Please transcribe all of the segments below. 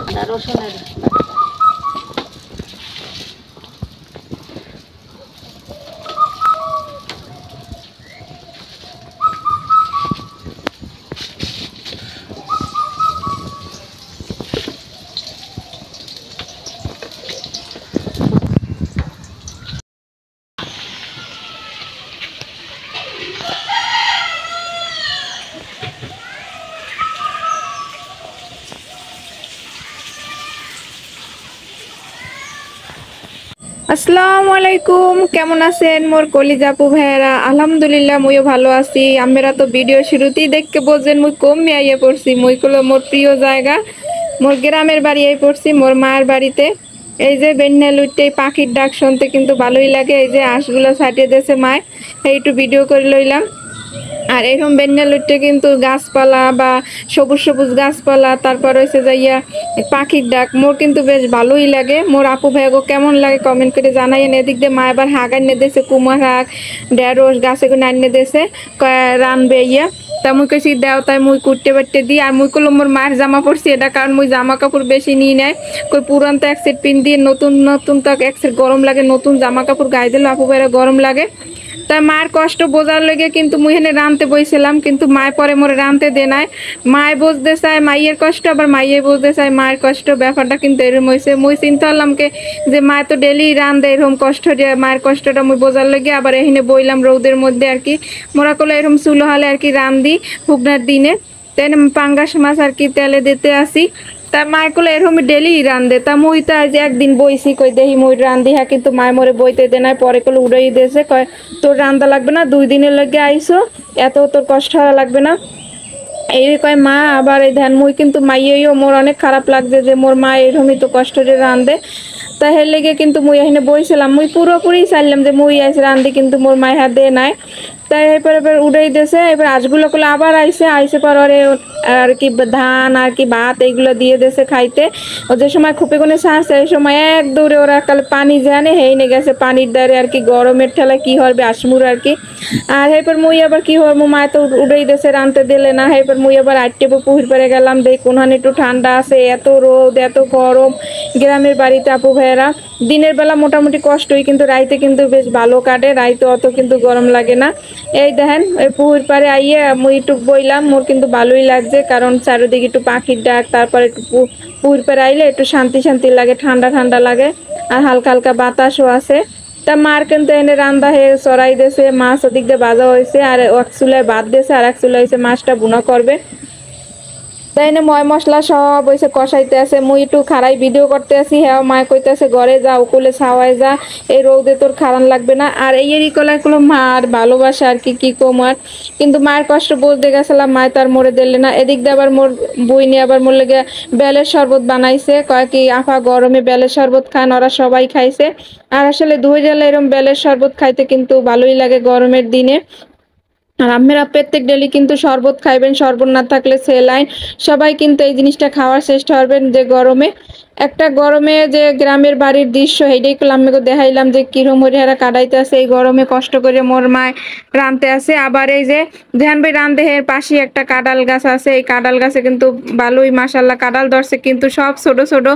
আদা রসুনের আসসালামু আলাইকুম, কেমন আছেন মোর কলিজা আপু ভাইয়েরা? আলহামদুলিল্লাহ মুইও ভালো আছি। আমরা তো ভিডিও শুরুতেই দেখতে বোঝেন মুই কমে আইয়া পড়ছি। মুই কলো মোর প্রিয় জায়গা, মোর গ্রামের বাড়ি আই পড়ছি, মোর মায়ের বাড়িতে। এই যে বেন্যা লুইতে পাখির ডাক শুনতে কিন্তু ভালোই লাগে। এই যে হাঁসগুলো ছাটিয়ে দিয়েছে মায়, এই একটু ভিডিও করে লইলাম। আর এরকম বেন্যা লুইতে কিন্তু গাছপালা বা সবুজ সবুজ গাছপালা, তারপর হয়েছে যাইয়া পাখির ডাক, মোর কিন্তু বেশ ভালোই লাগে। মোর আপু ভাইগো কেমন লাগে কমেন্ট করে জানাইয়েন। এদিক দিয়ে মা এবার হাঁক আনিয়ে দিয়েছে, কুমার হাঁক, ঢেঁড়স গাছে করে আনিয়ে দিয়েছে, রানবে ইয়া। তা মুই কেছি দেও, তাই মুই কুটতে বাটতে দিই। আর মুই কলো মোর মায়ের জামা পরছি, এটা কারণ মুই জামা কাপড় বেশি নিয়ে নেয়। কই পুরান তো এক সেট পিন দিয়ে, নতুন নতুন তো এক সেট গরম লাগে, নতুন জামা কাপড় গায়ে দিলে আপু ভাইরা গরম লাগে। তাই মায়ের কষ্ট বোঝার লেগে কিন্তু মুই এখানে রানতে বইছিলাম, কিন্তু মায় পরে মোরে রানতে দে নাই। মায় বুঝতে চায় মাইয়ের কষ্ট, আবার মাইয়ে বুঝতে চায় মায়ের কষ্ট। ব্যাপারটা কিন্তু এরকম হয়েছে। মুই চিন্তা করলাম কে যে মায় তো ডেলি রান দেয়, এরকম কষ্ট দিয়ে মায়ের কষ্টটা মুই বোঝার লেগে আবার এখানে বইলাম রৌদের মধ্যে আর কি। মোরা করলে এরকম চুলো হলে আর কি রান দিই শুকনার দিনে। তাই পাঙ্গাস মাছ আর কি তেলে দিতে আসি। তা মায় কলে এরকম ডেলি রান্ধে। তা মুই তো আজ একদিন বইছি, কই দেহি মুই রান্ধি। হ্যাঁ, কিন্তু মায় মোরে বইতে দে নাই। পরে কলে উড়াই দিয়েছে, কয় তোর রান্ধা লাগবে না, 2 দিনের লগে আইসো, এত তোর কষ্ট হওয়া লাগবে না। এই কয় মা। আবার এই ধ্যান মুই কিন্তু মাইয়েও মোর অনেক খারাপ লাগছে যে মোর মা এরকমই তো কষ্ট করে রান্ধে। তা হের লেগে কিন্তু মুই এখানে বইছিলাম। মুই পুরোপুরি চাইলাম যে মুই আইসি রান্ধি, কিন্তু মোর মায়ের হাত দিয়ে নাই। তাই এরপর এবার উড়াই দিয়েছে। এবার হাঁসগুলো করলে আবার আইসে পর আর কি ধান আর কি ভাত এইগুলো দিয়ে দিয়েছে খাইতে। ও যে সময় খুপে কোনে ছাড়ছে, এই সময় এক দৌড়ে ওরা কালে পানি জানে হেইনে গেছে পানির দ্বারে আর কি, গরমের ঠেলায় কি হবে আসমুর আর কি। আর এরপর মুই আবার কি হবো, মায় তো উড়াই দিয়েছে, রানতে দিলে না। এরপর মুই আবার আটটে পুহির পেরে গেলাম, দেখ কোনখানে একটু ঠান্ডা আছে। এত রোদ এত গরম গ্রামের বাড়িতে আপু ভাইয়েরা। দিনের বেলা মোটামুটি কষ্টই, কিন্তু রাইতে কিন্তু বেশ ভালো কাটে, রাইতে অত কিন্তু গরম লাগে না। এই দেখেন এই পুকুর পাড়ে আইয়ে মুই একটু বইলাম, মোর কিন্তু ভালোই লাগছে, কারণ চারিদিকে একটু পাখির ডাক, তারপর একটু পুকুর পাড়ে আইলে একটু শান্তি শান্তি লাগে, ঠান্ডা ঠান্ডা লাগে, আর হালকা হালকা বাতাসও আছে। তা মার কিন্তু এনে রান্দা হয়ে চড়াই দিয়েছে, মাছ ওদিক দিয়ে ভাজা হয়েছে, আর এক চুলায় ভাত দিয়েছে, আর এক চুলায় হয়েছে মাছটা বুনা করবে। তাই না ময় মশলা সব হয়েছে কষাইতে আছে, মুই একটু খাড়াই ভিডিও করতে আছি। হ্যাঁ, মায় কইতেছে ঘরে যা, উকুলে ছাওয়ায় যা, এই রৌদে তোর খারান লাগবে না। আর এই কলা মার ভালোবাসা আর কি, কি কম আর। কিন্তু মায়ের কষ্ট বলতে গেছিলাম, মায় তার মরে দিলে না। এদিক দিয়ে আবার মোর বই নিয়ে আবার মোর লেগে বেলের শরবত বানাইছে, কয় কি আফা গরমে বেলের শরবত খান, ওরা সবাই খাইছে। আর আসলে 2 জেলা এরকম বেলের শরবত খাইতে কিন্তু ভালোই লাগে গরমের দিনে। আর আপনারা প্রত্যেক ডেলি কিন্তু শরবত খাইবেন, শরবত না থাকলে সেলাইন। সবাই কিন্তু এই জিনিসটা খাওয়ার চেষ্টা করবেন, যে গরমে একটা গরমে যে গ্রামের বাড়ির দৃশ্য এইটাই আমি দেখাইলাম যে কিরম হরিহারা কাটাইতে আছে এই গরমে, কষ্ট করে মোর মায় রানতে আছে। আবার এই যে ধ্যান ভাই রানদেহের পাশে একটা কাঁঠাল গাছ আছে, এই কাঁঠাল গাছে কিন্তু ভালোই মাশাল্লাহ কাঁঠাল ধরছে, কিন্তু সব ছোট ছোট।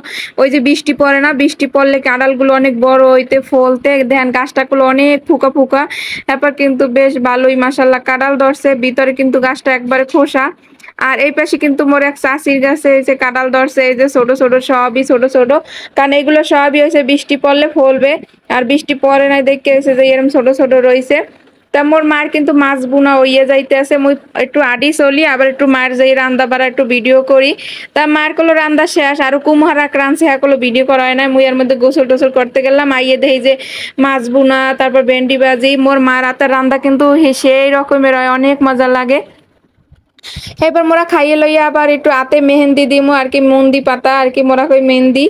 ওই যে বৃষ্টি পড়ে না, বৃষ্টি পড়লে কাঁঠালগুলো অনেক বড় হইতে ফলতে ধ্যান গাছটাগুলো অনেক ফুকা ফুকা। তারপর কিন্তু বেশ ভালোই মাশাল্লাহ কাঁঠাল ধরছে, ভিতরে কিন্তু গাছটা একবারে খোসা। আর এই পাশে কিন্তু মোর এক চাষির গাছে এই যে কাঁঠাল ধরছে, এই যে ছোট ছোট সবই ছোট ছোট, কারণ এগুলো সবই হয়েছে বৃষ্টি পড়লে ফলবে। আর বৃষ্টি পড়ে নাই দেখে হয়েছে যে এরকম ছোট ছোট রয়েছে। তা মোর মার কিন্তু মাছ বুনা হইয়া যাইতে আছে, মুই একটু আডি চলি, আবার একটু মার যাই রান্দা বাড়া একটু ভিডিও করি। তা মার কলো রান্দা শেষ, আর কুমহারা রাঁধছে, হ্যাঁ কলো ভিডিও করা হয় না। মুই এর মধ্যে গোসল টোসল করতে গেলাম, আইয়ে দেখি যে মাছ বুনা, তারপর ভেন্ডি ভাজি। মোর মার হাতের রান্দা কিন্তু সেই রকমের হয়, অনেক মজা লাগে। এবার মোরা খাইয়ে লইয়া আবার একটু হাতে মেহেন্দি দিমু আর কি, মন্দি পাতা আর কি মোরা কই মেহেন্দি।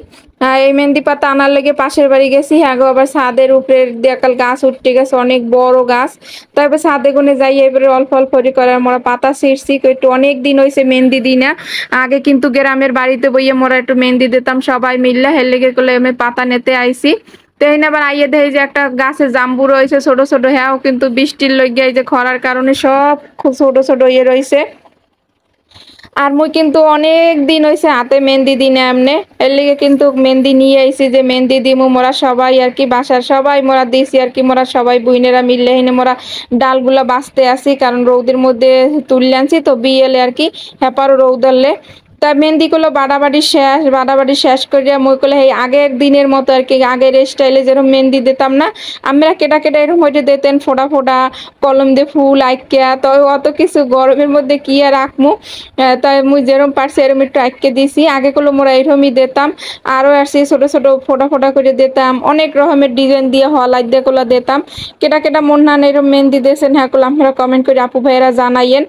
এই মেহেন্দি পাতা আনার লেগে পাশের বাড়ি গেছি। হ্যাঁ গো, আবার ছাদের উপরে দেখাল গাছ উঠতে গেছে, অনেক বড় গাছ। তারপর ছাদে গুনে যাই, এবারে অল্প অল্প করে মোরা পাতা ছিঁড়ছি, একটু অনেক দিন হয়েছে মেহেন্দি দিই না। আগে কিন্তু গ্রামের বাড়িতে বইয়ে মোরা একটু মেহেন্দি দিতাম সবাই মিললে, হের লেগে করলে আমি পাতা নিতে আইছি। তেহিন আবার আইয়ে দেখি যে একটা গাছে জাম্বু রয়েছে ছোট ছোট, হ্যাঁ কিন্তু বৃষ্টির লইগে এই যে খরার কারণে সব খুব ছোট ছোট ইয়ে রয়েছে। আর মুই কিন্তু অনেক দিন হয়েছে হাতে মেহেন্দি দিই না এমনে, এর লিগে কিন্তু মেহেন্দি নিয়ে আইছি যে মেহেন্দি দিমু মোরা সবাই আর কি, বাসার সবাই মোরা দিছি আর কি, মোরা সবাই বুইনেরা মিললে হিনে মোরা ডালগুলা বাঁচতে আসি, কারণ রৌদের মধ্যে তুললে আনছি তো বিয়েলে আর কি, হ্যাপারও রৌদারলে। তা মেহেন্দি গুলো বাড়াবাড়ি শেষ করিয়া মই কলে এই আগের দিনের মতো আর কি, আগের স্টাইলে যেরকম মেহেন্দি দিতাম না আমরা, কেটা কেটা এরকম হইতে দিতেন ফোটা ফোটা কলম দিয়ে ফুল আঁকিয়া, তো অত কিছু গরমের মধ্যে কি আর আঁকমু, তাই মুই যেরকম পারছি এরকম একটু আঁকে দিছি। আগে গুলো মোরা এরকমই দিতাম, আরো আসছি ছোট ছোট ফোটা ফোটা করে দিতাম, অনেক রকমের ডিজাইন দিয়ে হলাই দিয়ে গুলো দিতাম। কেটা কেটা মন না এরকম মেহেন্দি দিয়েছেন হ্যাঁ করলে আপনারা কমেন্ট করে আপু ভাইয়েরা জানাইয়েন।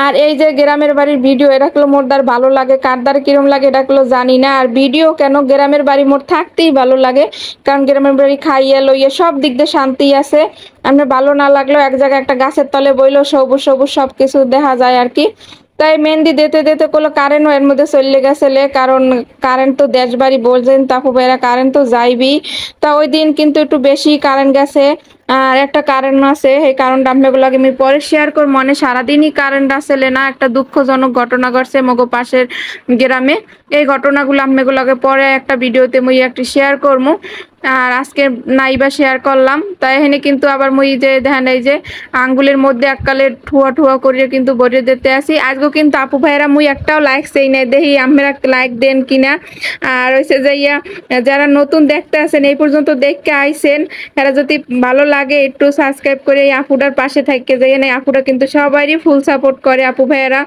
আর এই যে গ্রামের বাড়ির ভিডিও এটা গুলো মোর দ্বার ভালো লাগে, কার দ্বার কিরম লাগে এটা গুলো জানি না। আর ভিডিও কেন গ্রামের বাড়ি মোর থাকতেই ভালো লাগে, কারণ গ্রামের বাড়ি খাইয়া লইয়া সব দিক দিয়ে শান্তি আছে। আমরা ভালো না লাগলেও এক জায়গায় একটা গাছের তলে বইলেও সবুজ সবুজ সবকিছু দেখা যায় আর কি। তাই মেহেন্দি দিতে দিতে কোনো কারেন্টও এর মধ্যে চলে গেছিলে, কারণ কারেন্ট তো দেশ বাড়ি বলছেন তাপু ভাইরা কারেন্ট তো যাইবি। তা ওই দিন কিন্তু একটু বেশি কারেন্ট গেছে, আর একটা কারেন্ট আছে এই কারণটা আপনাগুলোকে আমি পরে শেয়ার করব। মানে সারাদিনই কারেন্ট আসলে না, একটা দুঃখজনক ঘটনা ঘটছে মগো পাশের গ্রামে, এই ঘটনাগুলো আপনাগুলোকে পরে একটা ভিডিওতে মুই একটি শেয়ার করবো। আর আজকে নাইবা শেয়ার করলাম, তাই এখানে কিন্তু আবার মুই যে দেখেন এই যে আঙ্গুলের মধ্যে এককালে ঠুয়া ঠুয়া করিয়ে কিন্তু বড়ে দিতে আসি। আজকেও কিন্তু আপু ভাইরা মুই একটাও লাইক সেই নাই, দেখি আপনারা লাইক দেন কিনা। আর হচ্ছে যে যারা নতুন দেখতে আসেন এই পর্যন্ত দেখতে আইসেন, এরা যদি ভালো লাগে একটু সাবস্ক্রাইব করে এই আপুটার পাশে থাকতে যাই, না আপুটা কিন্তু সবারই ফুল সাপোর্ট করে আপু ভাইয়েরা।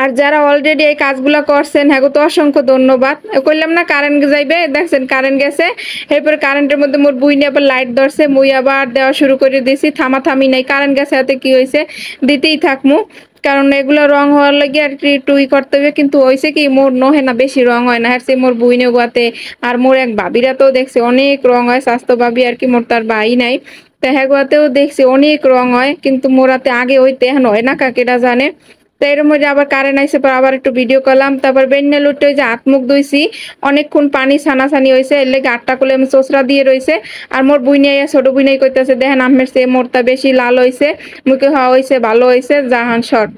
আর যারা অলরেডি এই কাজগুলো করছেন হ্যাঁ তো অসংখ্য ধন্যবাদ। কইলাম না কারেন্ট যাইবে, দেখছেন কারেন্ট গেছে, এরপর কারেন্টের মধ্যে মোর বুই নিয়ে আবার লাইট ধরছে, মুই আবার দেওয়া শুরু করে দিয়েছি, থামাথামি নাই, কারেন্ট গেছে হাতে কি হয়েছে দিতেই থাকমু, কারণ এগুলো রং হওয়ার লাগে আর কি একটু করতে হবে। কিন্তু হয়েছে কি মোর নহে না বেশি রং হয় না, হচ্ছে মোর বুই নিয়ে গোয়াতে। আর মোর এক ভাবিরা তো দেখছে অনেক রং হয়, স্বাস্থ্য ভাবি আর কি, মোর তার ভাই নাই, তো হ্যাঁ গোয়াতেও দেখছি অনেক রং হয়, কিন্তু মোরাতে আগে হইতে এখন হয় না কাকেরা জানে। তো এর মধ্যে আবার কারেন্ট আইসে পর আবার একটু ভিডিও করলাম, তারপর বেন্নে লুটে ওই যে হাত মুখ ধুইছি, অনেকক্ষণ পানি ছানাছানি হয়েছে, এর লেগে আটটা করলে আমি চোচরা দিয়ে রয়েছে। আর মোর বুই নিয়ে ছোট বুই নিয়ে কইতেছে দেখেন আমের সে মোরটা বেশি লাল হয়েছে, মুখে হওয়া হয়েছে ভালো হয়েছে জাহান শট।